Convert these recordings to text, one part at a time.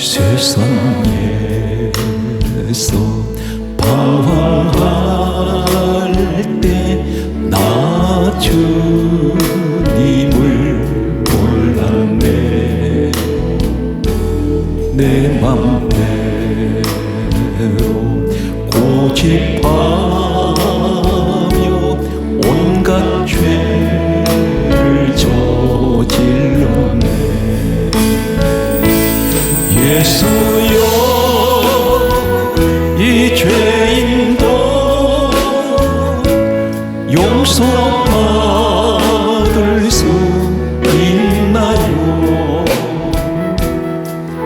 세상에서 방황할 때 나 주님을 몰랐네. 내 맘대로 고집하며 온갖 죄를 저질렀네. 예수여, 이 죄인도 용서받을 수 있나요?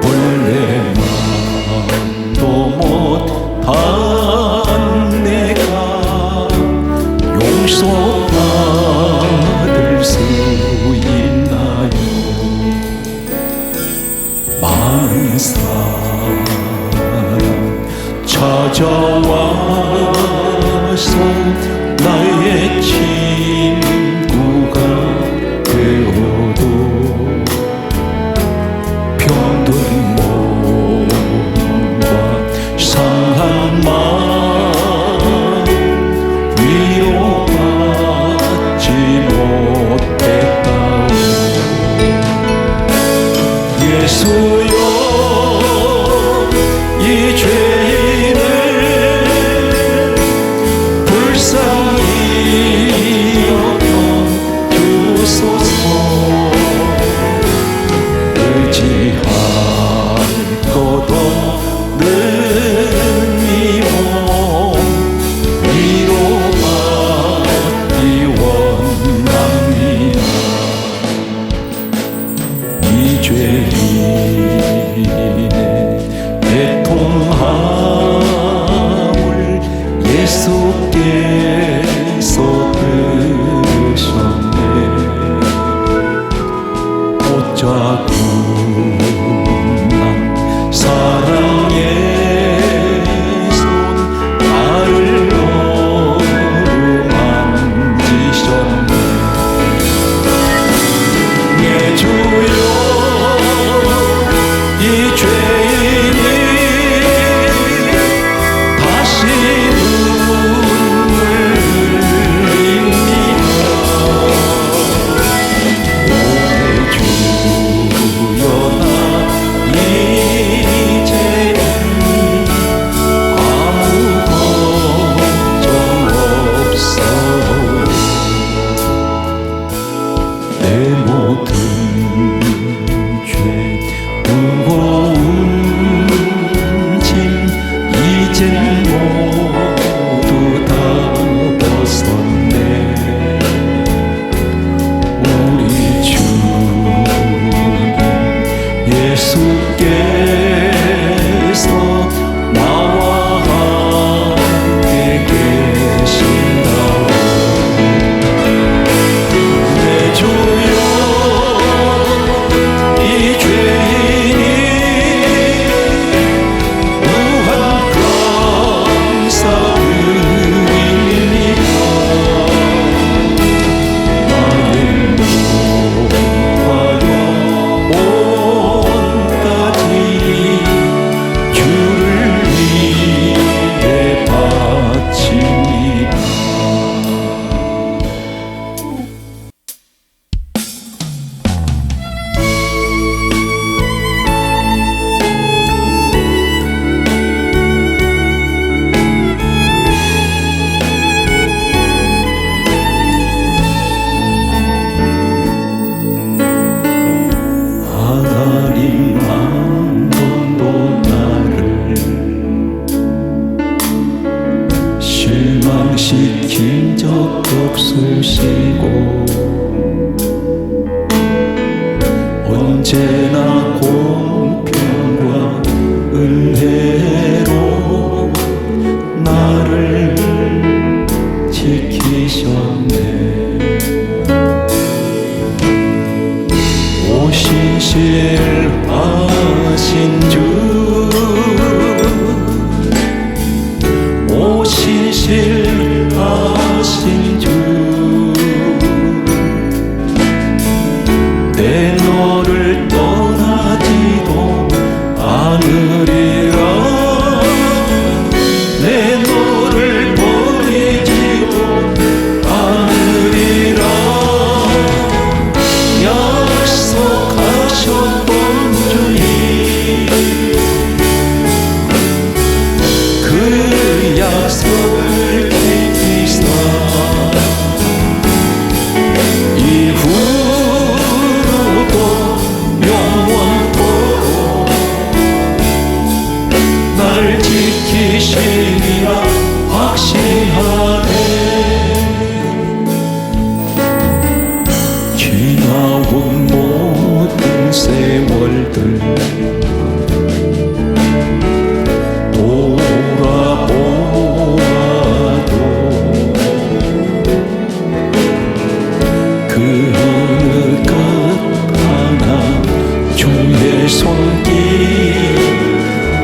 원래 맘도 못한 내가 용서받을 수 있나요? 많은 사람 찾아와서 나의 친구가 되어도 병든 몸과 상한 마음 위로받지 못했다오. 예수여, 이 죄인을 불쌍히 여겨 주소서. 의지할 것 없는 이 몸 위로받기 원합니다. 이 죄인의 애통함을 예수께서 들으셨네. pot자국난 사랑의 손 나를 어루만지셨네. 내 주여, 이 죄인이 다시 눈물 흘립니다. 오 주여, 나 이제는 아무 걱정 없어. 내 모든 죄 무거운 짐 이젠 모두 다 벗었네. 우리 주님 예수께서 나와 함께 계신다오. 내 주여, 이 죄인이 무한 감사 드립니다. 나의 몸과 영혼까지 주를 위해 바칩니다. 하나님 한 번도 나를 실망시킨 적 없으시고 언제나 공평과 은혜로 나를 지키셨네. 오신실하신 주, 오신실하신 주, 내 너를 떠나지도 않을 않으리라. 내 너를 버리지도 않으리라. 약속하셨던 주님, 그 약속을 지키사 이후로도 영원토록 날 지키시리라 확신하네. 지나온 모든 세월들 돌아보아도 그 어느 것 하나 주의 손길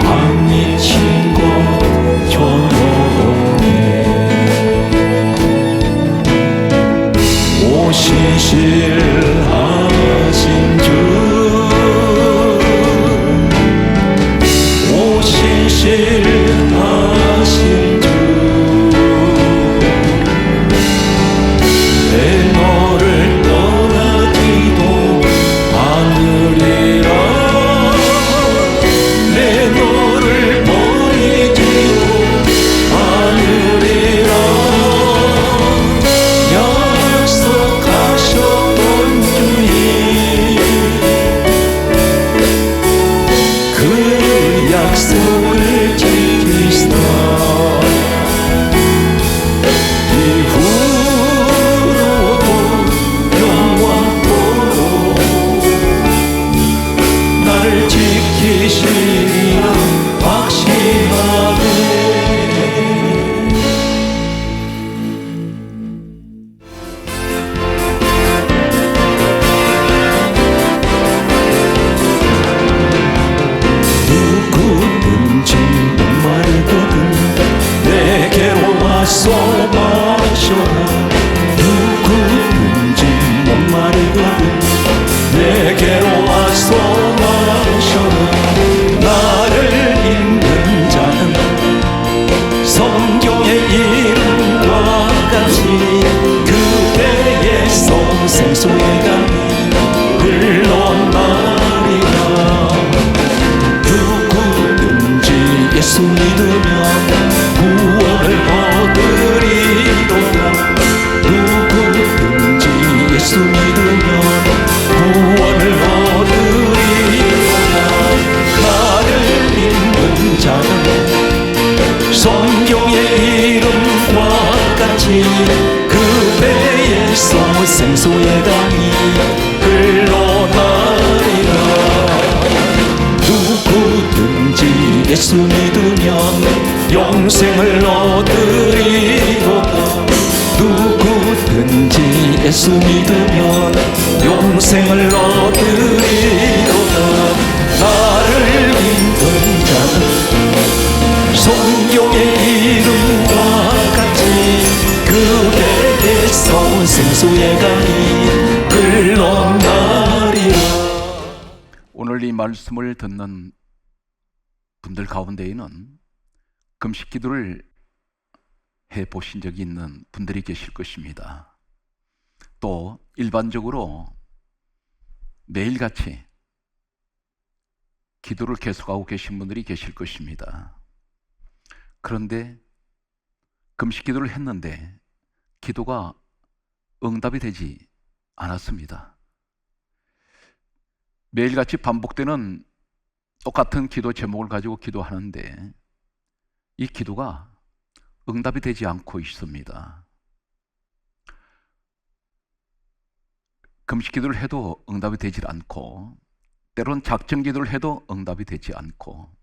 안 미친 것처럼 오시실하신 주, 오시실하신 주, 내 너를 떠나지도 않으리라. 내 너를 버리지도 않으리라. 약속하셨던 주님, 그 약속을 지키사 이후로도 영원토록 날 지키시리라 확신하네. 누구든지 목마르거든 내게로 와서 마셔라. 누구든지 목마르거든 내게로 와서 마셔라. 나를 읽는 자는 성경의 이름과 같이 그대의 생수의 강이 흘러나리라. 누구든지 예수 믿으면 구원을 얻으리로다. 누구든지 예수 믿으면 구원을 얻으리로다. 나를 믿는 자는 성경의 이름과 같이 그대의 생수의 강이 흘러나리라. 누구든지 예수 믿으면 영생을 얻으리로다. 누구든지 예수 믿으면 영생을 얻으리로다. 나를 믿는 자는 성경의 이름과 같이 그대에서 생수의 강이 흘러나리라. 오늘 이 말씀을 듣는 분들 가운데에는 금식 기도를 해보신 적이 있는 분들이 계실 것입니다. 또 일반적으로 매일같이 기도를 계속하고 계신 분들이 계실 것입니다. 그런데 금식 기도를 했는데 기도가 응답이 되지 않았습니다. 매일같이 반복되는 똑같은 기도 제목을 가지고 기도하는데 이 기도가 응답이 되지 않고 있습니다. 금식 기도를 해도 응답이 되지 않고, 때론 작정 기도를 해도 응답이 되지 않고,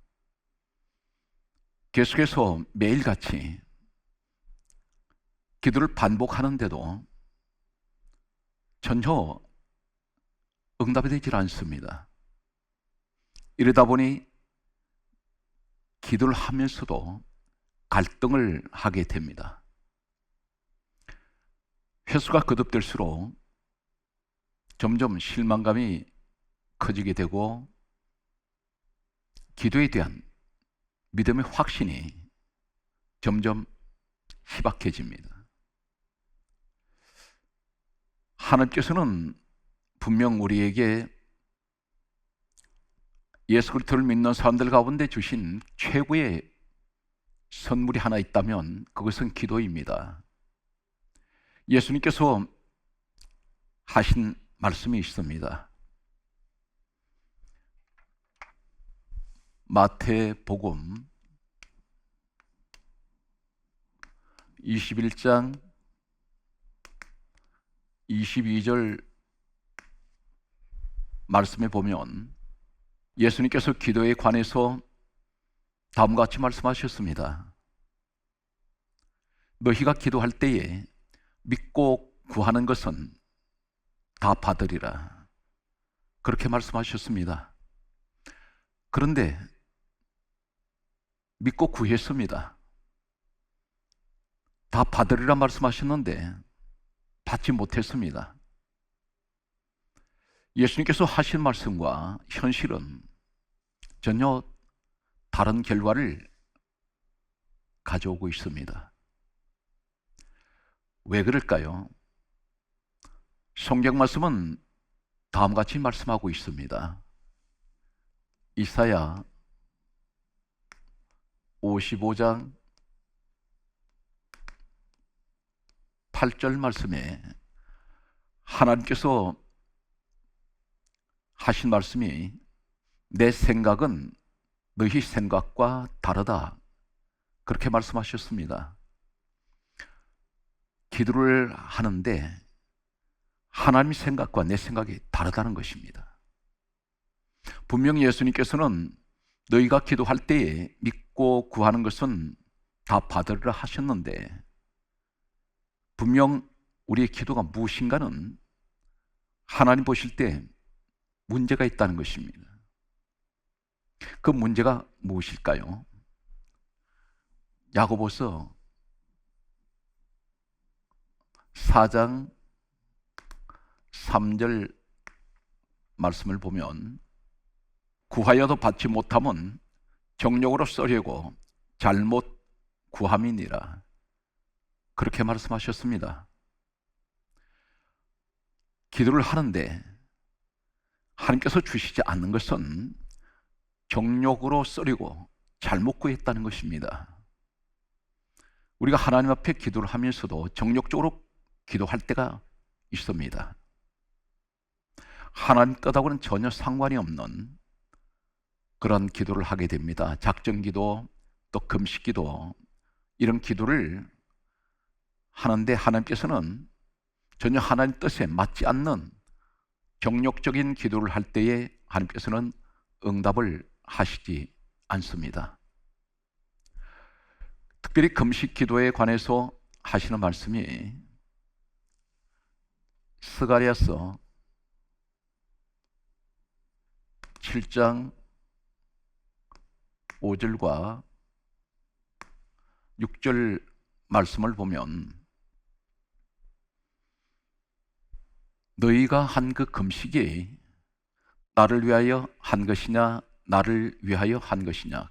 계속해서 매일같이 기도를 반복하는데도 전혀 응답이 되질 않습니다. 이러다 보니 기도를 하면서도 갈등을 하게 됩니다. 횟수가 거듭될수록 점점 실망감이 커지게 되고 기도에 대한 믿음의 확신이 점점 희박해집니다. 하나님께서는 분명 우리에게 예수 그리스도를 믿는 사람들 가운데 주신 최고의 선물이 하나 있다면 그것은 기도입니다. 예수님께서 하신 말씀이 있습니다. 마태복음 21장 22절 말씀에 보면 예수님께서 기도에 관해서 다음과 같이 말씀하셨습니다. 너희가 기도할 때에 믿고 구하는 것은 다 받으리라. 그렇게 말씀하셨습니다. 그런데 믿고 구했습니다. 다 받으리라 말씀하셨는데 받지 못했습니다. 예수님께서 하신 말씀과 현실은 전혀 다른 결과를 가져오고 있습니다. 왜 그럴까요? 성경 말씀은 다음과 같이 말씀하고 있습니다. 이사야 55장 8절 말씀에 하나님께서 하신 말씀이 내 생각은 너희 생각과 다르다. 그렇게 말씀하셨습니다. 기도를 하는데 하나님의 생각과 내 생각이 다르다는 것입니다. 분명히 예수님께서는 너희가 기도할 때에 믿고 구하는 것은 다 받으리라 하셨는데 분명 우리의 기도가 무엇인가는 하나님 보실 때 문제가 있다는 것입니다. 그 문제가 무엇일까요? 야고보서 4장 3절 말씀을 보면 구하여도 받지 못함은 정욕으로 쏘려고 잘못 구함이니라. 그렇게 말씀하셨습니다. 기도를 하는데 하나님께서 주시지 않는 것은 정욕으로 쏘려고 잘못 구했다는 것입니다. 우리가 하나님 앞에 기도를 하면서도 정욕적으로 기도할 때가 있습니다. 하나님 뜻하고는 전혀 상관이 없는 그런 기도를 하게 됩니다. 작정기도 또 금식기도 이런 기도를 하는데 하나님께서는 전혀 하나님 뜻에 맞지 않는 정욕적인 기도를 할 때에 하나님께서는 응답을 하시지 않습니다. 특별히 금식 기도에 관해서 하시는 말씀이 스가랴서 7장 5절과 6절 말씀을 보면 너희가 한 그 금식이 나를 위하여 한 것이냐 나를 위하여 한 것이냐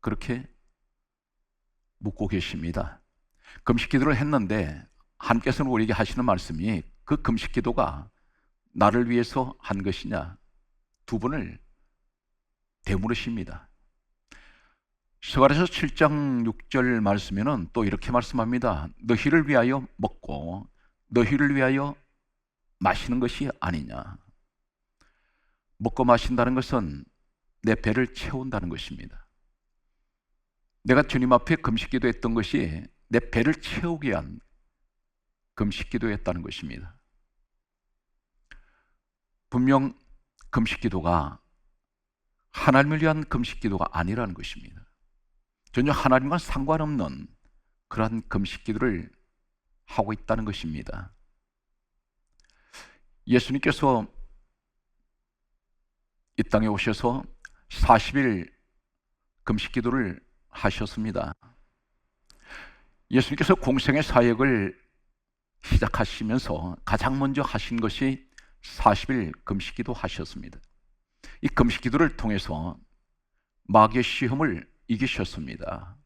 그렇게 묻고 계십니다. 금식 기도를 했는데 하나님께서는 우리에게 하시는 말씀이 그 금식 기도가 나를 위해서 한 것이냐 두 번을 되물으십니다. 스가랴서 7장 6절 말씀에는 또 이렇게 말씀합니다. 너희를 위하여 먹고 너희를 위하여 마시는 것이 아니냐. 먹고 마신다는 것은 내 배를 채운다는 것입니다. 내가 주님 앞에 금식 기도했던 것이 내 배를 채우기 위한 금식 기도였다는 것입니다. 분명 금식 기도가 하나님을 위한 금식 기도가 아니라는 것입니다. 전혀 하나님과 상관없는 그러한 금식 기도를 하고 있다는 것입니다. 예수님께서 이 땅에 오셔서 40일 금식 기도를 하셨습니다. 예수님께서 공생의 사역을 시작하시면서 가장 먼저 하신 것이 40일 금식 기도 하셨습니다. 이 금식 기도를 통해서 마귀의 시험을 이기셨습니다.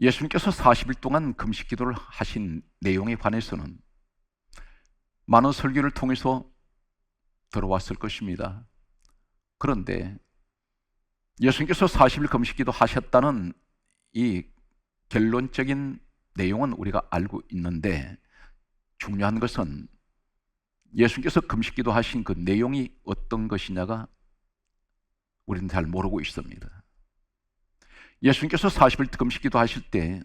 예수님께서 40일 동안 금식 기도를 하신 내용에 관해서는 많은 설교를 통해서 들어왔을 것입니다. 그런데 예수님께서 40일 금식 기도 하셨다는 이 결론적인 내용은 우리가 알고 있는데, 중요한 것은 예수님께서 금식 기도 하신 그 내용이 어떤 것이냐가 우리는 잘 모르고 있습니다. 예수님께서 40일 금식 기도 하실 때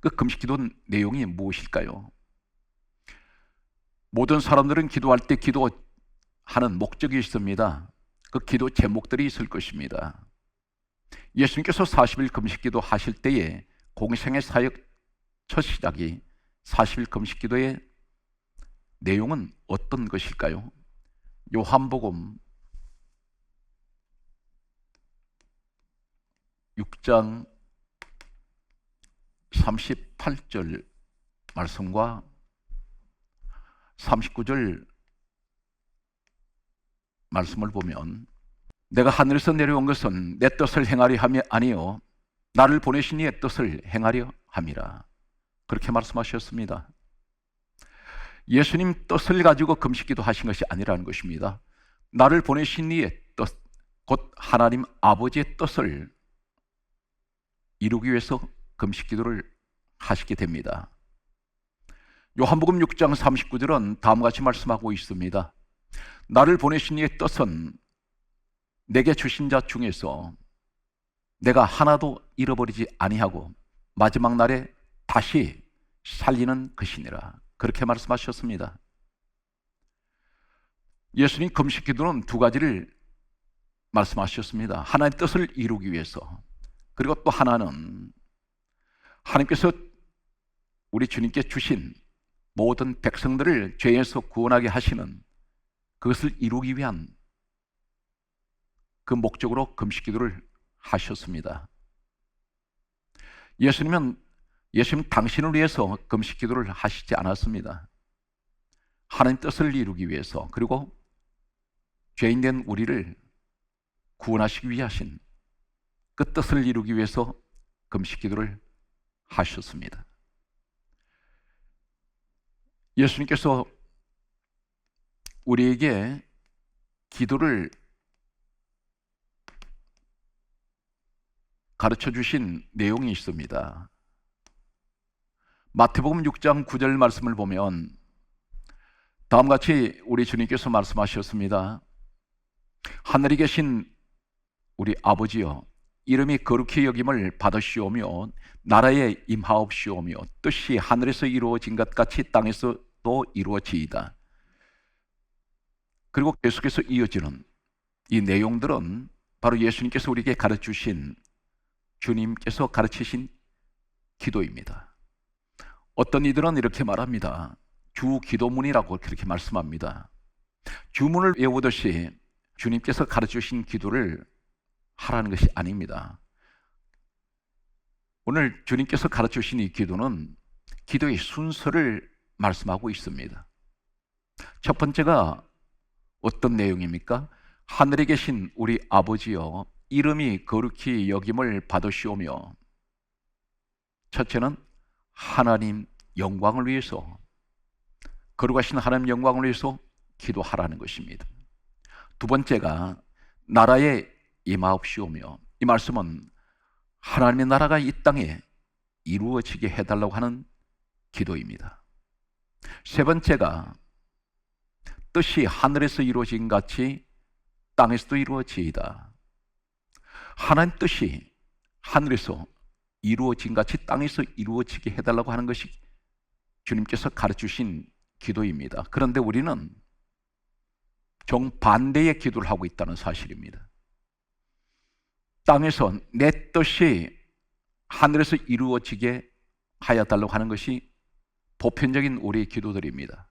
그 금식 기도 내용이 무엇일까요? 모든 사람들은 기도할 때 기도하는 목적이 있습니다. 그 기도 제목들이 있을 것입니다. 예수님께서 40일 금식 기도 하실 때에 공생의 사역 첫 시작이 40일 금식 기도의 내용은 어떤 것일까요? 요한복음 6장 38절 말씀과 39절 말씀을 보면, 내가 하늘에서 내려온 것은 내 뜻을 행하려 함이 아니요 나를 보내신 이의 뜻을 행하려 함이라. 그렇게 말씀하셨습니다. 예수님 뜻을 가지고 금식기도 하신 것이 아니라는 것입니다. 나를 보내신 이의 뜻, 곧 하나님 아버지의 뜻을 이루기 위해서 금식기도를 하시게 됩니다. 요한복음 6장 39절은 다음과 같이 말씀하고 있습니다. 나를 보내신 이의 뜻은 내게 주신 자 중에서 내가 하나도 잃어버리지 아니하고 마지막 날에 다시 살리는 것이니라. 그렇게 말씀하셨습니다. 예수님 금식기도는 두 가지를 말씀하셨습니다. 하나님의 뜻을 이루기 위해서, 그리고 또 하나는 하나님께서 우리 주님께 주신 모든 백성들을 죄에서 구원하게 하시는 그것을 이루기 위한 그 목적으로 금식기도를 하셨습니다. 예수님 당신을 위해서 금식기도를 하시지 않았습니다. 하나님 뜻을 이루기 위해서, 그리고 죄인된 우리를 구원하시기 위해 하신 그 뜻을 이루기 위해서 금식기도를 하셨습니다. 예수님께서 우리에게 기도를 가르쳐 주신 내용이 있습니다. 마태복음 6장 9절 말씀을 보면 다음같이 우리 주님께서 말씀하셨습니다. 하늘에 계신 우리 아버지여, 이름이 거룩히 여김을 받으시오며 나라에 임하옵시오며 뜻이 하늘에서 이루어진 것 같이 땅에서도 이루어지이다. 그리고 계속해서 이어지는 이 내용들은 바로 예수님께서 우리에게 가르치신, 주님께서 가르치신 기도입니다. 어떤 이들은 이렇게 말합니다. 주 기도문이라고 그렇게 말씀합니다. 주문을 외우듯이 주님께서 가르치신 기도를 하라는 것이 아닙니다. 오늘 주님께서 가르치신 이 기도는 기도의 순서를 말씀하고 있습니다. 첫 번째가 어떤 내용입니까? 하늘에 계신 우리 아버지여, 이름이 거룩히 여김을 받으시오며, 첫째는 하나님 영광을 위해서, 거룩하신 하나님 영광을 위해서 기도하라는 것입니다. 두 번째가 나라에 임하옵시오며, 이 말씀은 하나님의 나라가 이 땅에 이루어지게 해달라고 하는 기도입니다. 세 번째가 뜻이 하늘에서 이루어진 같이 땅에서도 이루어지이다. 하나님 뜻이 하늘에서 이루어진 같이 땅에서 이루어지게 해달라고 하는 것이 주님께서 가르치신 기도입니다. 그런데 우리는 정반대의 기도를 하고 있다는 사실입니다. 땅에서 내 뜻이 하늘에서 이루어지게 하여달라고 하는 것이 보편적인 우리의 기도들입니다.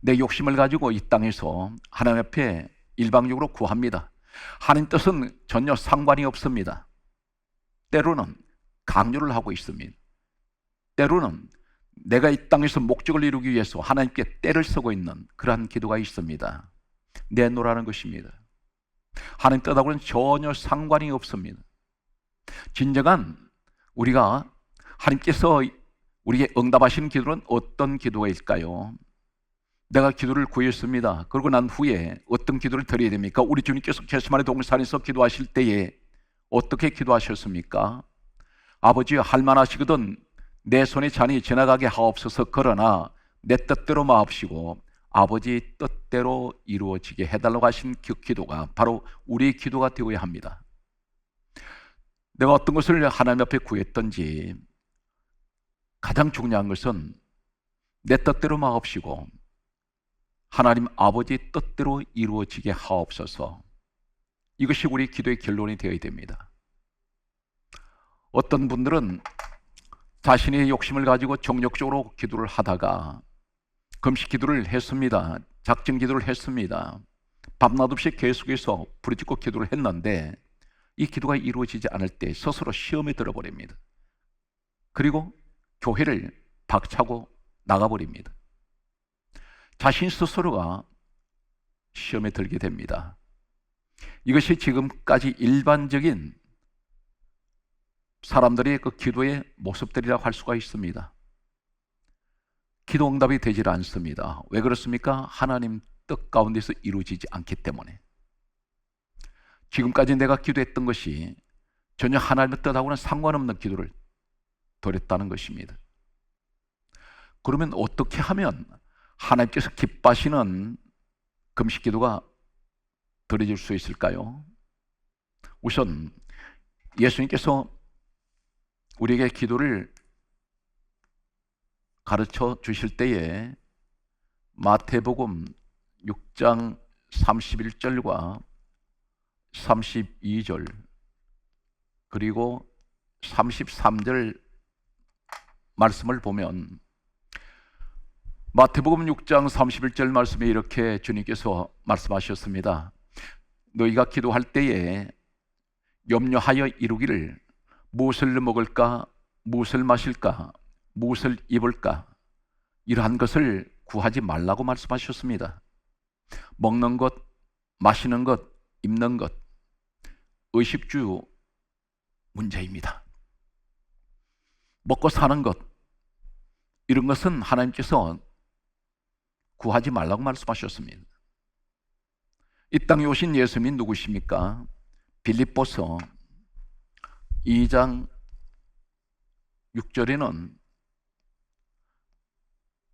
내 욕심을 가지고 이 땅에서 하나님 앞에 일방적으로 구합니다. 하나님 뜻은 전혀 상관이 없습니다. 때로는 강요를 하고 있습니다. 때로는 내가 이 땅에서 목적을 이루기 위해서 하나님께 때를 쓰고 있는 그러한 기도가 있습니다. 내놓으라는 것입니다. 하나님 뜻하고는 전혀 상관이 없습니다. 진정한 우리가 하나님께서 우리에게 응답하시는 기도는 어떤 기도일까요? 내가 기도를 구했습니다. 그러고 난 후에 어떤 기도를 드려야 됩니까? 우리 주님께서 겟세마네 동산에서 기도하실 때에 어떻게 기도하셨습니까? 아버지여, 할만하시거든 내 손에 잔이 지나가게 하옵소서. 그러나 내 뜻대로 마옵시고 아버지 뜻대로 이루어지게 해달라고 하신 그 기도가 바로 우리의 기도가 되어야 합니다. 내가 어떤 것을 하나님 앞에 구했든지 가장 중요한 것은 내 뜻대로 마옵시고 하나님 아버지 뜻대로 이루어지게 하옵소서. 이것이 우리 기도의 결론이 되어야 됩니다. 어떤 분들은 자신의 욕심을 가지고 정력적으로 기도를 하다가 금식 기도를 했습니다. 작정 기도를 했습니다. 밤낮 없이 계속해서 부르짖고 기도를 했는데 이 기도가 이루어지지 않을 때 스스로 시험에 들어버립니다. 그리고 교회를 박차고 나가버립니다. 자신 스스로가 시험에 들게 됩니다. 이것이 지금까지 일반적인 사람들의 그 기도의 모습들이라고 할 수가 있습니다. 기도 응답이 되질 않습니다. 왜 그렇습니까? 하나님 뜻 가운데서 이루어지지 않기 때문에. 지금까지 내가 기도했던 것이 전혀 하나님의 뜻하고는 상관없는 기도를 드렸다는 것입니다. 그러면 어떻게 하면 하나님께서 기뻐하시는 금식 기도가 드려질 수 있을까요? 우선 예수님께서 우리에게 기도를 가르쳐 주실 때에 마태복음 6장 31절과 32절 그리고 33절 말씀을 보면 마태복음 6장 31절 말씀에 이렇게 주님께서 말씀하셨습니다. 너희가 기도할 때에 염려하여 이루기를 무엇을 먹을까, 무엇을 마실까, 무엇을 입을까 이러한 것을 구하지 말라고 말씀하셨습니다. 먹는 것, 마시는 것, 입는 것, 의식주 문제입니다. 먹고 사는 것 이런 것은 하나님께서 구하지 말라고 말씀하셨습니다. 이 땅에 오신 예수님이 누구십니까? 빌립보서 2장 6절에는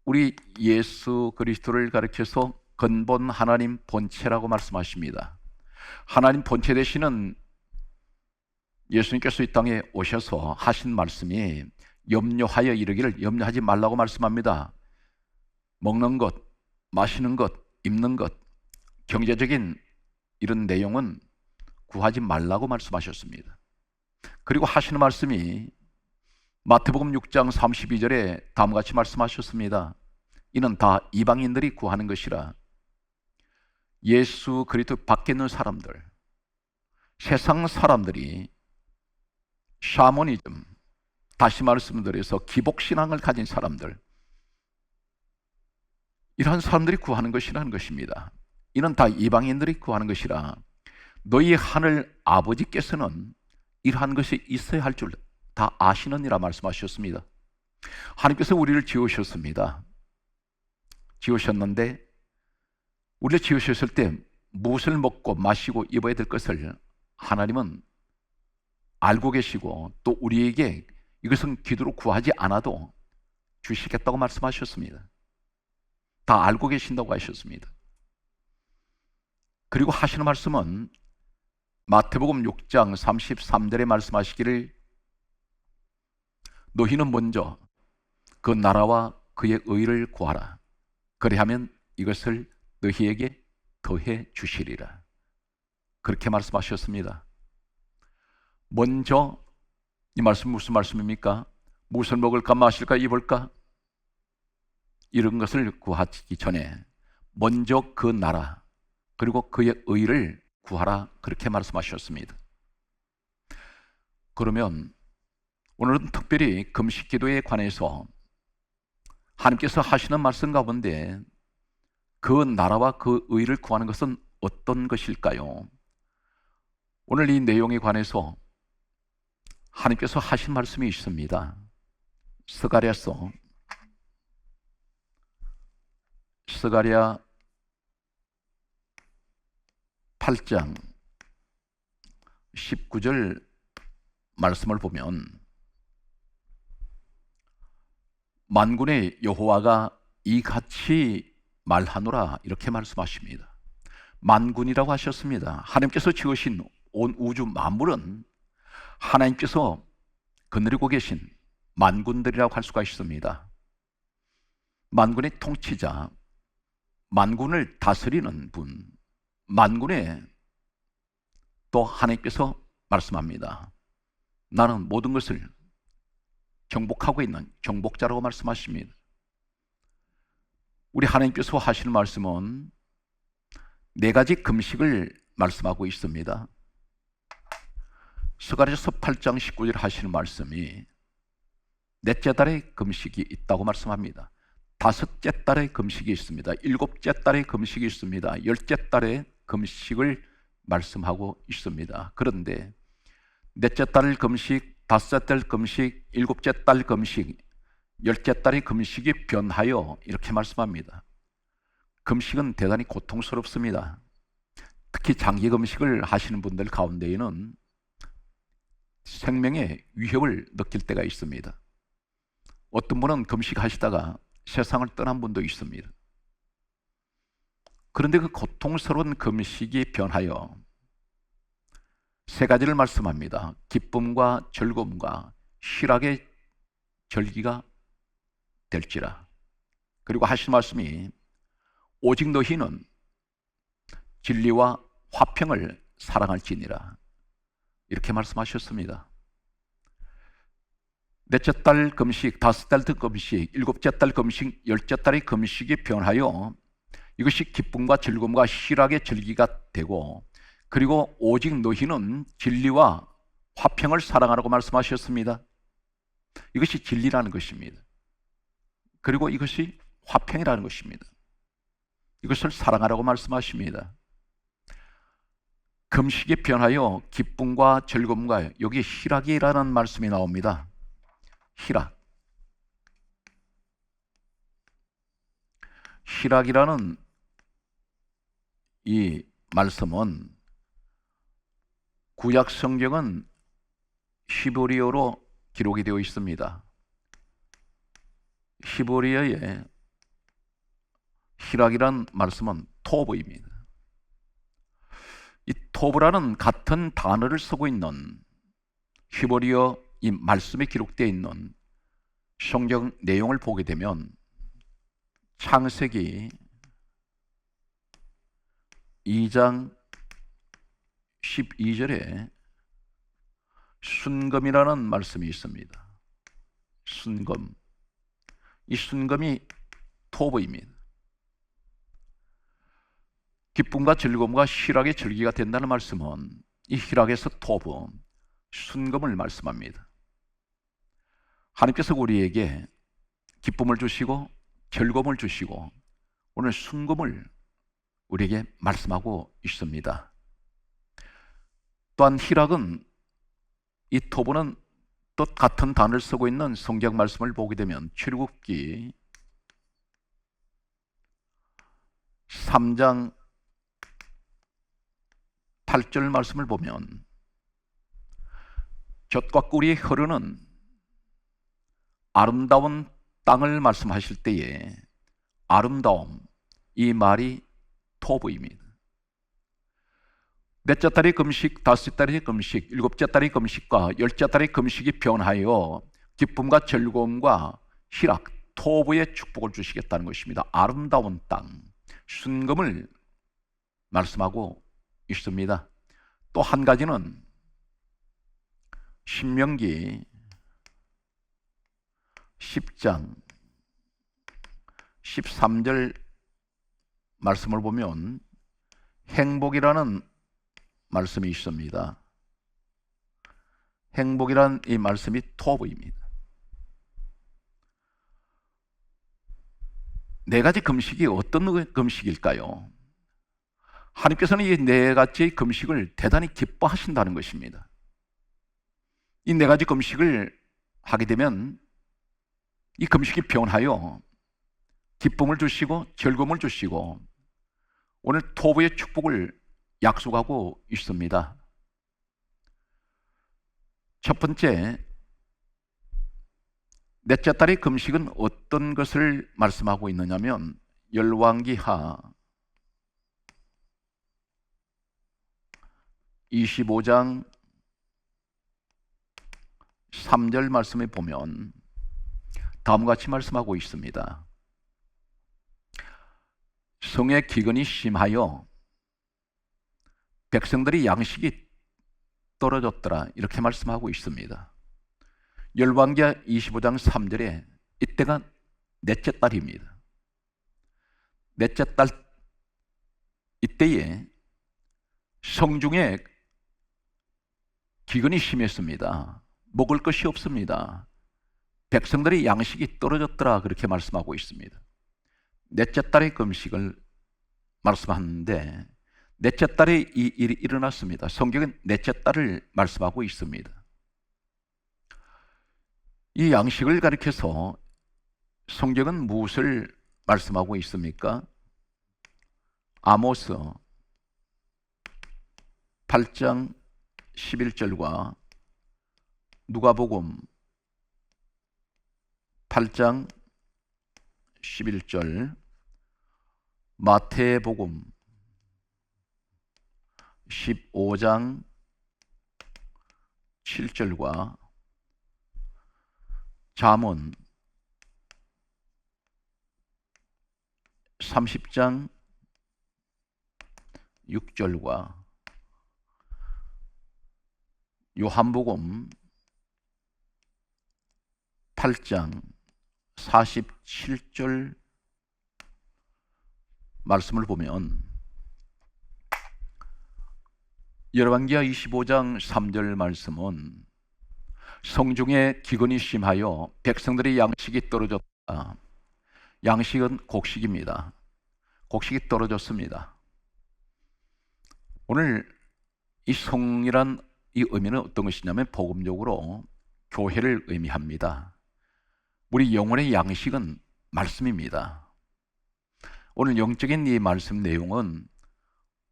우리 예수 그리스도를 가리켜서 근본 하나님 본체라고 말씀하십니다. 하나님 본체 되시는 예수님께서 이 땅에 오셔서 하신 말씀이 염려하여 이르기를 염려하지 말라고 말씀합니다. 먹는 것, 마시는 것, 입는 것, 경제적인 이런 내용은 구하지 말라고 말씀하셨습니다. 그리고 하시는 말씀이 마태복음 6장 32절에 다음과 같이 말씀하셨습니다. 이는 다 이방인들이 구하는 것이라. 예수 그리스도 밖에 있는 사람들, 세상 사람들이 샤머니즘, 다시 말씀드려서 기복신앙을 가진 사람들, 이러한 사람들이 구하는 것이라는 것입니다. 이는 다 이방인들이 구하는 것이라. 너희 하늘 아버지께서는 이러한 것이 있어야 할 줄 다 아시느니라 말씀하셨습니다. 하나님께서 우리를 지으셨습니다. 지으셨는데 우리를 지으셨을 때 무엇을 먹고 마시고 입어야 될 것을 하나님은 알고 계시고 또 우리에게 이것은 기도로 구하지 않아도 주시겠다고 말씀하셨습니다. 다 알고 계신다고 하셨습니다. 그리고 하시는 말씀은 마태복음 6장 33절에 말씀하시기를 너희는 먼저 그 나라와 그의 의를 구하라. 그리하면 이것을 너희에게 더해 주시리라. 그렇게 말씀하셨습니다. 먼저 이 말씀 무슨 말씀입니까? 무엇을 먹을까 마실까 입을까 이런 것을 구하기 전에 먼저 그 나라 그리고 그의 의를 구하라 그렇게 말씀하셨습니다. 그러면 오늘은 특별히 금식 기도에 관해서 하나님께서 하시는 말씀 가운데 그 나라와 그 의를 구하는 것은 어떤 것일까요? 오늘 이 내용에 관해서 하나님께서 하신 말씀이 있습니다. 스가랴서 스가랴 8장 19절 말씀을 보면 만군의 여호와가 이같이 말하노라 이렇게 말씀하십니다. 만군이라고 하셨습니다. 하나님께서 지으신 온 우주 만물은 하나님께서 거느리고 계신 만군들이라고 할 수가 있습니다. 만군의 통치자, 만군을 다스리는 분, 만군의 또 하나님께서 말씀합니다. 나는 모든 것을 정복하고 있는 정복자라고 말씀하십니다. 우리 하나님께서 하시는 말씀은 네 가지 금식을 말씀하고 있습니다. 스가랴서 8장 19절 하시는 말씀이 넷째 달에 금식이 있다고 말씀합니다. 다섯째 달에 금식이 있습니다. 일곱째 달에 금식이 있습니다. 열째 달에 금식을 말씀하고 있습니다. 그런데 넷째 달 금식, 다섯째 달 금식, 일곱째 달 금식, 열째 달의 금식이 변하여 이렇게 말씀합니다. 금식은 대단히 고통스럽습니다. 특히 장기 금식을 하시는 분들 가운데에는 생명의 위협을 느낄 때가 있습니다. 어떤 분은 금식하시다가 세상을 떠난 분도 있습니다. 그런데 그 고통스러운 금식이 변하여 세 가지를 말씀합니다. 기쁨과 즐거움과 희락의 절기가 될지라. 그리고 하신 말씀이 오직 너희는 진리와 화평을 사랑할지니라 이렇게 말씀하셨습니다. 넷째 달 금식, 다섯째 달 금식, 일곱째 달 금식, 열째 달의 금식이 변하여 이것이 기쁨과 즐거움과 희락의 절기가 되고 그리고 오직 너희는 진리와 화평을 사랑하라고 말씀하셨습니다. 이것이 진리라는 것입니다. 그리고 이것이 화평이라는 것입니다. 이것을 사랑하라고 말씀하십니다. 금식이 변하여 기쁨과 즐거움과 여기 희락이라는 말씀이 나옵니다. 희락. 희락이라는 이 말씀은 구약 성경은 히브리어로 기록이 되어 있습니다. 히브리어의 희락이란 말씀은 토브입니다. 이 토브라는 같은 단어를 쓰고 있는 히브리어 이 말씀에 기록되어 있는 성경 내용을 보게 되면 창세기 2장 12절에 순금이라는 말씀이 있습니다. 순금. 이 순금이 토브입니다. 기쁨과 즐거움과 희락의 절기가 된다는 말씀은 이 희락에서 토브, 순금을 말씀합니다. 하나님께서 우리에게 기쁨을 주시고 즐거움을 주시고 오늘 순금을 우리에게 말씀하고 있습니다. 또한 희락은 이 토브는 또 같은 단어를 쓰고 있는 성경 말씀을 보게 되면 출애굽기 3장 8절 말씀을 보면 젖과 꿀이 흐르는 아름다운 땅을 말씀하실 때에 아름다움, 이 말이 토브입니다. 넷째 달의 금식, 다섯째 달의 금식, 일곱째 달의 금식과 열째 달의 금식이 변하여 기쁨과 즐거움과 희락, 토브의 축복을 주시겠다는 것입니다. 아름다운 땅, 순금을 말씀하고 있습니다. 또 한 가지는 신명기 10장 13절 말씀을 보면 행복이라는 말씀이 있습니다. 행복이라는 이 말씀이 토브입니다. 네 가지 금식이 어떤 금식일까요? 하나님께서는 이 네 가지의 금식을 대단히 기뻐하신다는 것입니다. 이 네 가지 금식을 하게 되면 이 금식이 변하여 기쁨을 주시고 즐거움을 주시고 오늘 토부의 축복을 약속하고 있습니다. 첫 번째, 넷째 달의 금식은 어떤 것을 말씀하고 있느냐면 열왕기하 25장 3절 말씀에 보면 다음과 같이 말씀하고 있습니다. 성의 기근이 심하여 백성들이 양식이 떨어졌더라, 이렇게 말씀하고 있습니다. 열왕기하 25장 3절에 이때가 넷째 달입니다. 넷째 달 이때에 성중에 기근이 심했습니다. 먹을 것이 없습니다. 백성들이 양식이 떨어졌더라, 그렇게 말씀하고 있습니다. 넷째 달의 금식을 말씀하는데 넷째 달에 이 일이 일어났습니다. 성경은 넷째 달을 말씀하고 있습니다. 이 양식을 가리켜서 성경은 무엇을 말씀하고 있습니까? 아모스 8장 11절과 누가복음 8장 11절, 마태복음 15장 7절과 잠언 30장 6절과 요한복음 8장 47절 말씀을 보면 열왕기하 25장 3절 말씀은 성중에 기근이 심하여 백성들의 양식이 떨어졌다. 양식은 곡식입니다. 곡식이 떨어졌습니다. 오늘 이 성이란 이 의미는 어떤 것이냐면 복음적으로 교회를 의미합니다. 우리 영혼의 양식은 말씀입니다. 오늘 영적인 이 말씀 내용은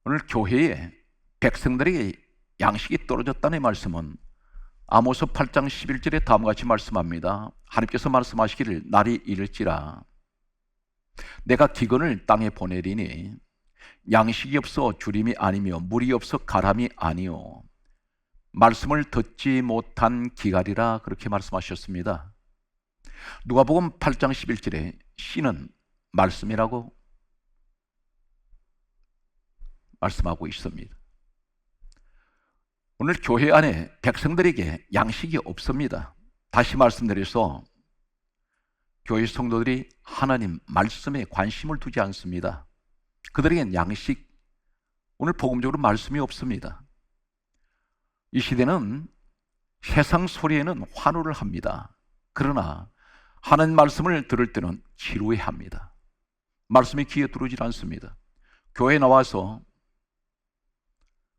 오늘 교회에 백성들에게 양식이 떨어졌다는 말씀은 아모스 8장 11절에 다음과 같이 말씀합니다. 하나님께서 말씀하시기를 날이 이를지라 내가 기근을 땅에 보내리니 양식이 없어 주림이 아니며 물이 없어 가람이 아니요 말씀을 듣지 못한 기갈이라, 그렇게 말씀하셨습니다. 누가복음 8장 11절에 씨는 말씀이라고 말씀하고 있습니다. 오늘 교회 안에 백성들에게 양식이 없습니다. 다시 말씀드려서 교회 성도들이 하나님 말씀에 관심을 두지 않습니다. 그들에겐 양식, 오늘 복음적으로 말씀이 없습니다. 이 시대는 세상 소리에는 환호를 합니다. 그러나 하나님 말씀을 들을 때는 지루해합니다. 말씀이 귀에 들어오질 않습니다. 교회에 나와서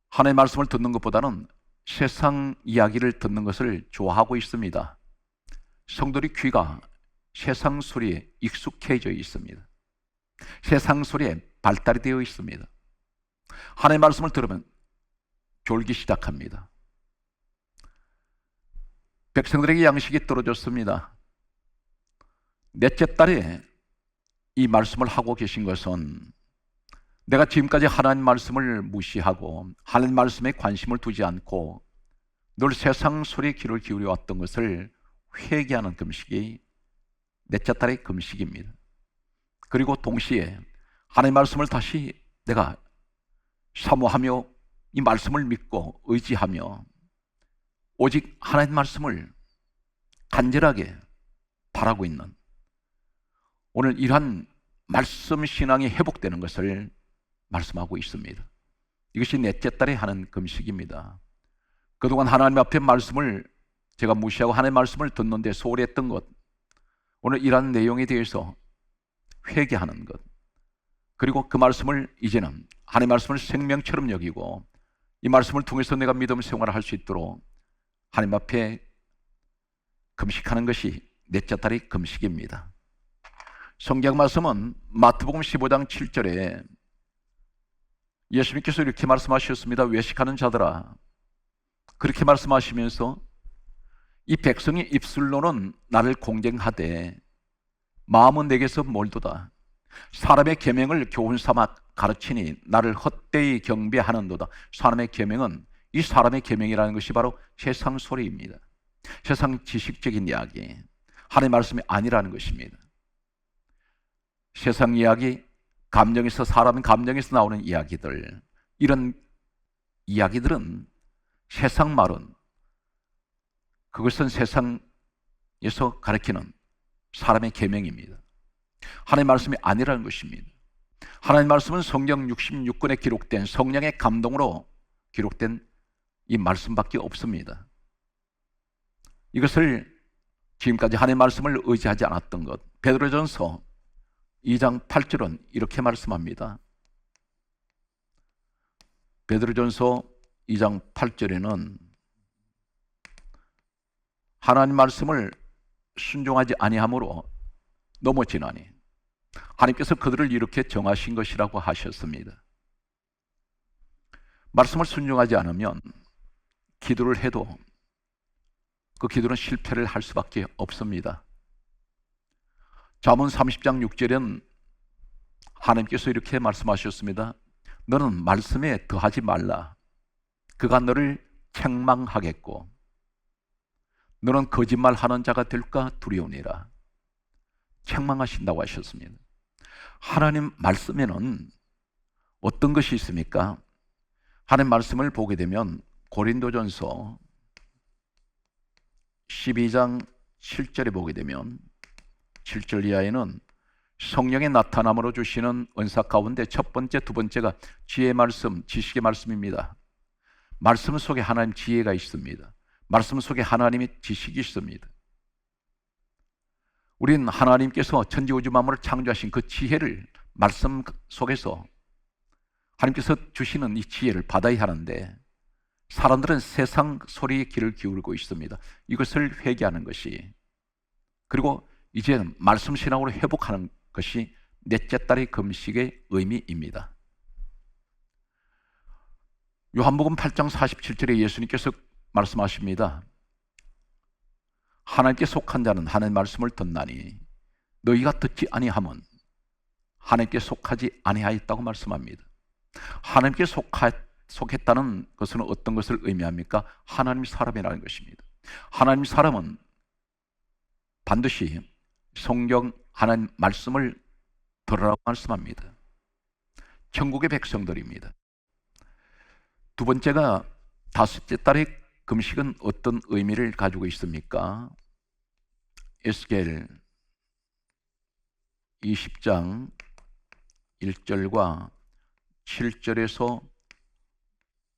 하나님의 말씀을 듣는 것보다는 세상 이야기를 듣는 것을 좋아하고 있습니다. 성도들의 귀가 세상 소리에 익숙해져 있습니다. 세상 소리에 발달이 되어 있습니다. 하나님의 말씀을 들으면 졸기 시작합니다. 백성들에게 양식이 떨어졌습니다. 넷째 달에 이 말씀을 하고 계신 것은 내가 지금까지 하나님 말씀을 무시하고 하나님 말씀에 관심을 두지 않고 늘 세상 소리에 귀를 기울여 왔던 것을 회개하는 금식이 넷째 달의 금식입니다. 그리고 동시에 하나님 말씀을 다시 내가 사모하며 이 말씀을 믿고 의지하며 오직 하나님 말씀을 간절하게 바라고 있는 오늘 이러한 말씀 신앙이 회복되는 것을 말씀하고 있습니다. 이것이 넷째 달에 하는 금식입니다. 그동안 하나님 앞에 말씀을 제가 무시하고 하나님의 말씀을 듣는데 소홀히 했던 것, 오늘 이러한 내용에 대해서 회개하는 것, 그리고 그 말씀을 이제는 하나님의 말씀을 생명처럼 여기고 이 말씀을 통해서 내가 믿음 생활을 할 수 있도록 하나님 앞에 금식하는 것이 넷째 달의 금식입니다. 성경 말씀은 마태복음 15장 7절에 예수님께서 이렇게 말씀하셨습니다. 외식하는 자들아, 그렇게 말씀하시면서 이 백성이 입술로는 나를 공경하되 마음은 내게서 멀도다. 사람의 계명을 교훈 삼아 가르치니 나를 헛되이 경배하는도다. 사람의 계명은, 이 사람의 계명이라는 것이 바로 세상 소리입니다. 세상 지식적인 이야기, 하나님의 말씀이 아니라는 것입니다. 세상 이야기, 감정에서, 사람 감정에서 나오는 이야기들, 이런 이야기들은, 세상 말은, 그것은 세상에서 가르치는 사람의 계명입니다. 하나님의 말씀이 아니라는 것입니다. 하나님의 말씀은 성경 66권에 기록된 성령의 감동으로 기록된 이 말씀밖에 없습니다. 이것을 지금까지 하나님의 말씀을 의지하지 않았던 것, 베드로전서 2장 8절은 이렇게 말씀합니다. 베드로전서 2장 8절에는 하나님 말씀을 순종하지 아니함으로 넘어지나니 하나님께서 그들을 이렇게 정하신 것이라고 하셨습니다. 말씀을 순종하지 않으면 기도를 해도 그 기도는 실패를 할 수밖에 없습니다. 잠언 30장 6절엔 하나님께서 이렇게 말씀하셨습니다. 너는 말씀에 더하지 말라. 그가 너를 책망하겠고 너는 거짓말하는 자가 될까 두려우니라. 책망하신다고 하셨습니다. 하나님 말씀에는 어떤 것이 있습니까? 하나님 말씀을 보게 되면 고린도전서 12장 7절에 보게 되면 7절 이하에는 성령의 나타남으로 주시는 은사 가운데 첫 번째, 두 번째가 지혜의 말씀, 지식의 말씀입니다. 말씀 속에 하나님 지혜가 있습니다. 말씀 속에 하나님의 지식이 있습니다. 우린 하나님께서 천지우주 만물을 창조하신 그 지혜를 말씀 속에서 하나님께서 주시는 이 지혜를 받아야 하는데 사람들은 세상 소리에 귀를 기울이고 있습니다. 이것을 회개하는 것이, 그리고 이제 말씀 신앙으로 회복하는 것이 넷째 달의 금식의 의미입니다. 요한복음 8장 47절에 예수님께서 말씀하십니다. 하나님께 속한 자는 하나님의 말씀을 듣나니 너희가 듣지 아니함은 하나님께 속하지 아니하였다고 말씀합니다. 하나님께 속했다는 것은 어떤 것을 의미합니까? 하나님 사람이라는 것입니다. 하나님 사람은 반드시 성경 하나님 말씀을 들으라고 말씀합니다. 천국의 백성들입니다. 두 번째가 다섯째 달의 금식은 어떤 의미를 가지고 있습니까? 에스겔 20장 1절과 7절에서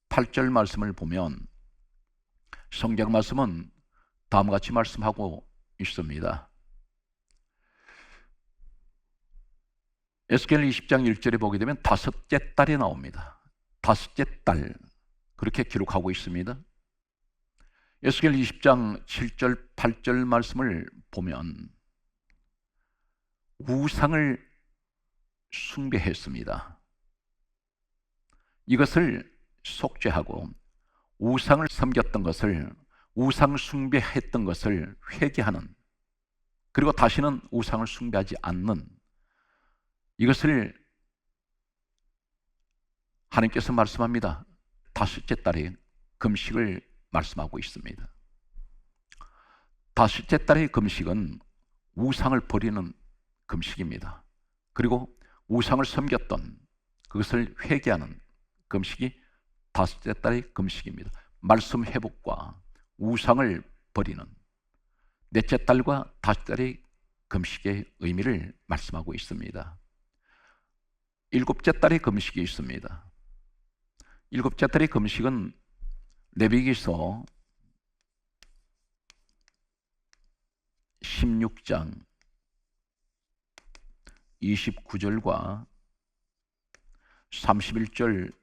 8절 말씀을 보면 성경 말씀은 다음과 같이 말씀하고 있습니다. 에스겔 20장 1절에 보게 되면 다섯째 달이 나옵니다. 다섯째 달, 그렇게 기록하고 있습니다. 에스겔 20장 7절 8절 말씀을 보면 우상을 숭배했습니다. 이것을 속죄하고 우상을 섬겼던 것을, 우상 숭배했던 것을 회개하는, 그리고 다시는 우상을 숭배하지 않는, 이것을 하나님께서 말씀합니다. 다섯째 달에 금식을 말씀하고 있습니다. 다섯째 달의 금식은 우상을 버리는 금식입니다. 그리고 우상을 섬겼던 그것을 회개하는 금식이 다섯째 달의 금식입니다. 말씀 회복과 우상을 버리는 넷째 달과 다섯째 달의 금식의 의미를 말씀하고 있습니다. 일곱째 달의 금식이 있습니다. 일곱째 달의 금식은 레위기서 16장 29절과 31절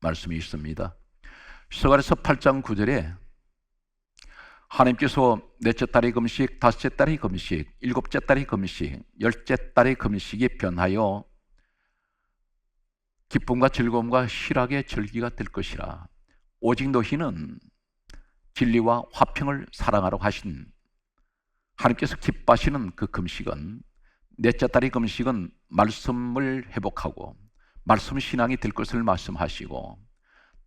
말씀이 있습니다. 스가랴서 8장 9절에 하나님께서 넷째 달의 금식, 다섯째 달의 금식, 일곱째 달의 금식, 열째 달의 금식이 변하여 기쁨과 즐거움과 실학의 절기가 될 것이라. 오직 너희는 진리와 화평을 사랑하러 하신 하나님께서 기뻐하시는 그 금식은, 넷째 달의 금식은 말씀을 회복하고 말씀 신앙이 될 것을 말씀하시고,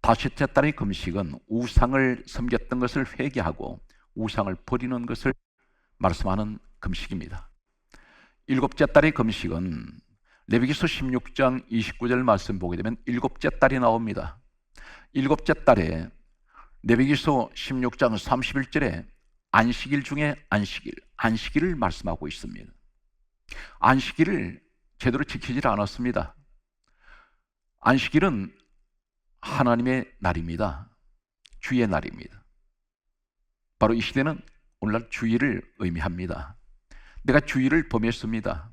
다섯째 달의 금식은 우상을 섬겼던 것을 회개하고 우상을 버리는 것을 말씀하는 금식입니다. 일곱째 달의 금식은 레위기서 16장 29절 말씀 보게 되면 일곱째 달이 나옵니다. 일곱째 달에 레위기서 16장 31절에 안식일 중에 안식일을 말씀하고 있습니다. 안식일을 제대로 지키지 않았습니다. 안식일은 하나님의 날입니다. 주의 날입니다. 바로 이 시대는 오늘날 주일을 의미합니다. 내가 주일을 범했습니다.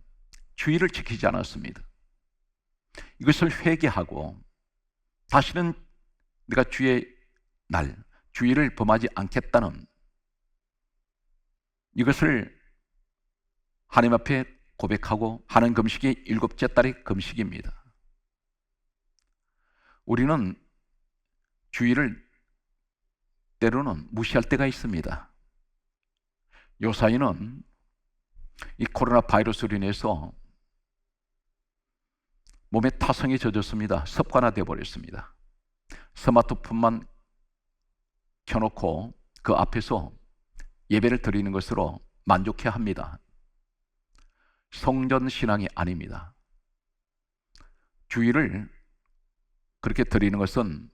주일을 지키지 않았습니다. 이것을 회개하고 다시는 내가 주의 날, 주일을 범하지 않겠다는 이것을 하나님 앞에 고백하고 하는 금식이 일곱째 달의 금식입니다. 우리는 주일을 때로는 무시할 때가 있습니다. 요사이는 이 코로나 바이러스로 인해서 몸에 타성이 젖었습니다. 습관화되어 버렸습니다. 스마트폰만 켜놓고 그 앞에서 예배를 드리는 것으로 만족해 합니다. 성전 신앙이 아닙니다. 주일을 그렇게 드리는 것은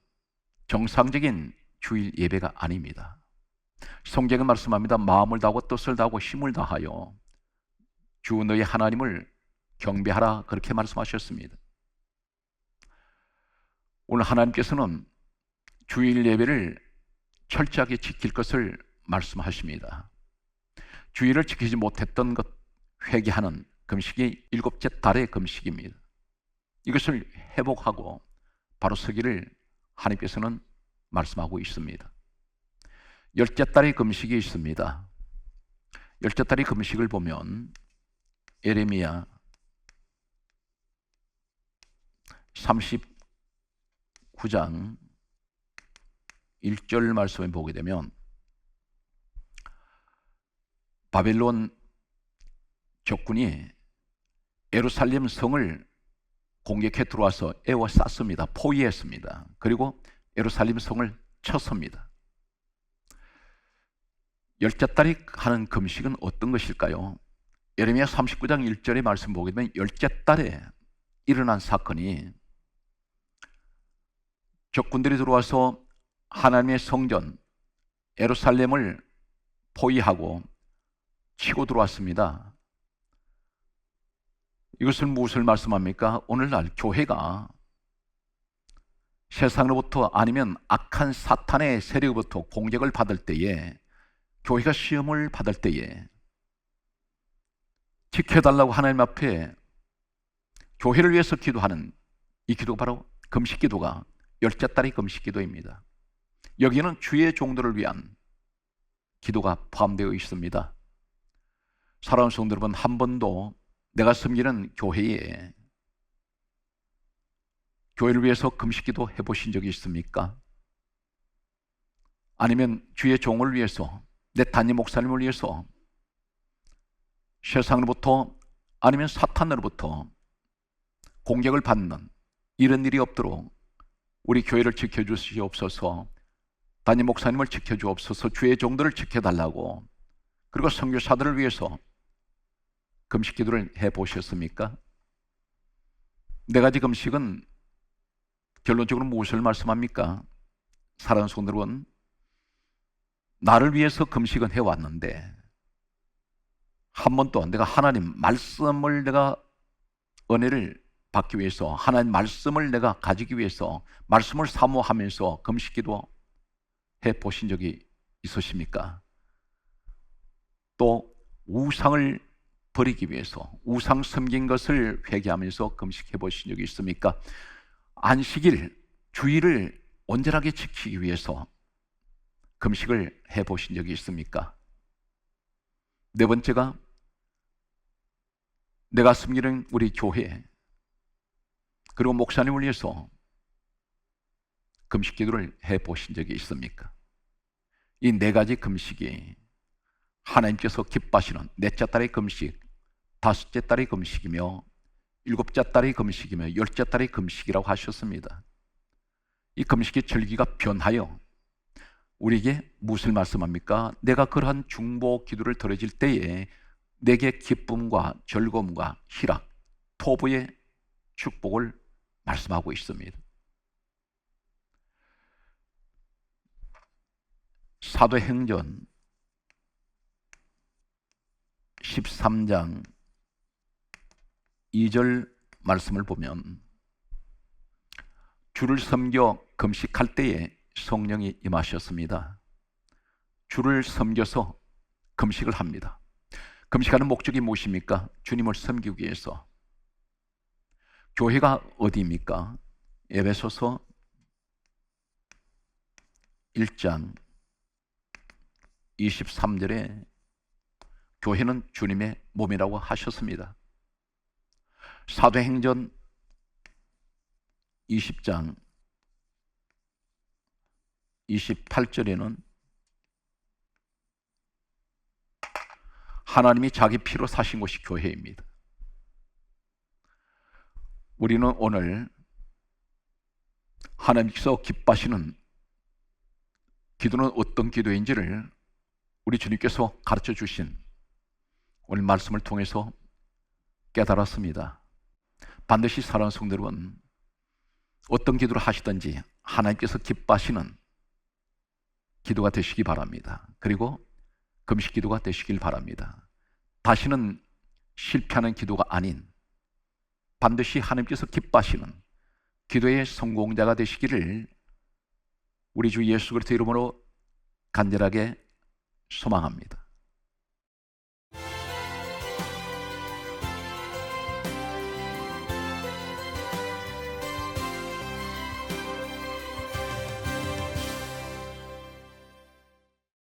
정상적인 주일 예배가 아닙니다. 성경은 말씀합니다. 마음을 다하고 뜻을 다하고 힘을 다하여 주 너희 하나님을 경배하라, 그렇게 말씀하셨습니다. 오늘 하나님께서는 주일 예배를 철저하게 지킬 것을 말씀하십니다. 주일을 지키지 못했던 것 회개하는 금식이 일곱째 달의 금식입니다. 이것을 회복하고 바로 서기를 하나님께서는 말씀하고 있습니다. 열째 달의 금식이 있습니다. 열째 달의 금식을 보면 예레미야 39장 1절 말씀을 보게 되면 바벨론 적군이 예루살렘 성을 공격해 들어와서 에워쌌습니다. 포위했습니다. 그리고 예루살렘 성을 쳤습니다. 열째 달이 하는 금식은 어떤 것일까요? 예레미야 39장 1절의 말씀 보게 되면 열째 달에 일어난 사건이 적군들이 들어와서 하나님의 성전 예루살렘을 포위하고 치고 들어왔습니다. 이것은 무엇을 말씀합니까? 오늘날 교회가 세상으로부터 아니면 악한 사탄의 세력으로부터 공격을 받을 때에, 교회가 시험을 받을 때에 지켜달라고 하나님 앞에 교회를 위해서 기도하는 이 기도가 바로 금식 기도가 열째 달의 금식 기도입니다. 여기는 주의 종들을 위한 기도가 포함되어 있습니다. 사랑하는 성도 여러분, 한 번도 내가 섬기는 교회에 교회를 위해서 금식 기도 해보신 적이 있습니까? 아니면 주의 종을 위해서, 내 담임 목사님을 위해서 세상으로부터 아니면 사탄으로부터 공격을 받는 이런 일이 없도록 우리 교회를 지켜주시옵소서, 담임 목사님을 지켜주옵소서, 주의 종들을 지켜달라고, 그리고 선교사들을 위해서 금식 기도를 해보셨습니까? 네 가지 금식은 결론적으로 무엇을 말씀합니까? 사랑하는 성도 여러분, 나를 위해서 금식은 해왔는데 한 번도 내가 하나님 말씀을 내가 은혜를 받기 위해서, 하나님 말씀을 내가 가지기 위해서 말씀을 사모하면서 금식 기도 해보신 적이 있으십니까? 또 우상을 버리기 위해서 우상 섬긴 것을 회개하면서 금식해 보신 적이 있습니까? 안식일, 주일을 온전하게 지키기 위해서 금식을 해 보신 적이 있습니까? 네 번째가 내가 섬기는 우리 교회 그리고 목사님을 위해서 금식 기도를 해 보신 적이 있습니까? 이 네 가지 금식이 하나님께서 기뻐하시는 넷째 달의 금식, 다섯째 달의 금식이며 일곱째 달의 금식이며 열째 달의 금식이라고 하셨습니다. 이 금식의 절기가 변하여 우리에게 무엇을 말씀합니까? 내가 그러한 중보 기도를 드려질 때에 내게 기쁨과 즐거움과 희락, 토부의 축복을 말씀하고 있습니다. 사도행전 13장 2절 말씀을 보면 주를 섬겨 금식할 때에 성령이 임하셨습니다. 주를 섬겨서 금식을 합니다. 금식하는 목적이 무엇입니까? 주님을 섬기기 위해서. 교회가 어디입니까? 에베소서 1장 23절에 교회는 주님의 몸이라고 하셨습니다. 사도행전 20장 28절에는 하나님이 자기 피로 사신 곳이 교회입니다. 우리는 오늘 하나님께서 기뻐하시는 기도는 어떤 기도인지를 우리 주님께서 가르쳐 주신 오늘 말씀을 통해서 깨달았습니다. 반드시 사랑하는 성도 여러분, 어떤 기도를 하시든지 하나님께서 기뻐하시는 기도가 되시기 바랍니다. 그리고 금식 기도가 되시길 바랍니다. 다시는 실패하는 기도가 아닌 반드시 하나님께서 기뻐하시는 기도의 성공자가 되시기를 우리 주 예수 그리스도 이름으로 간절하게 소망합니다.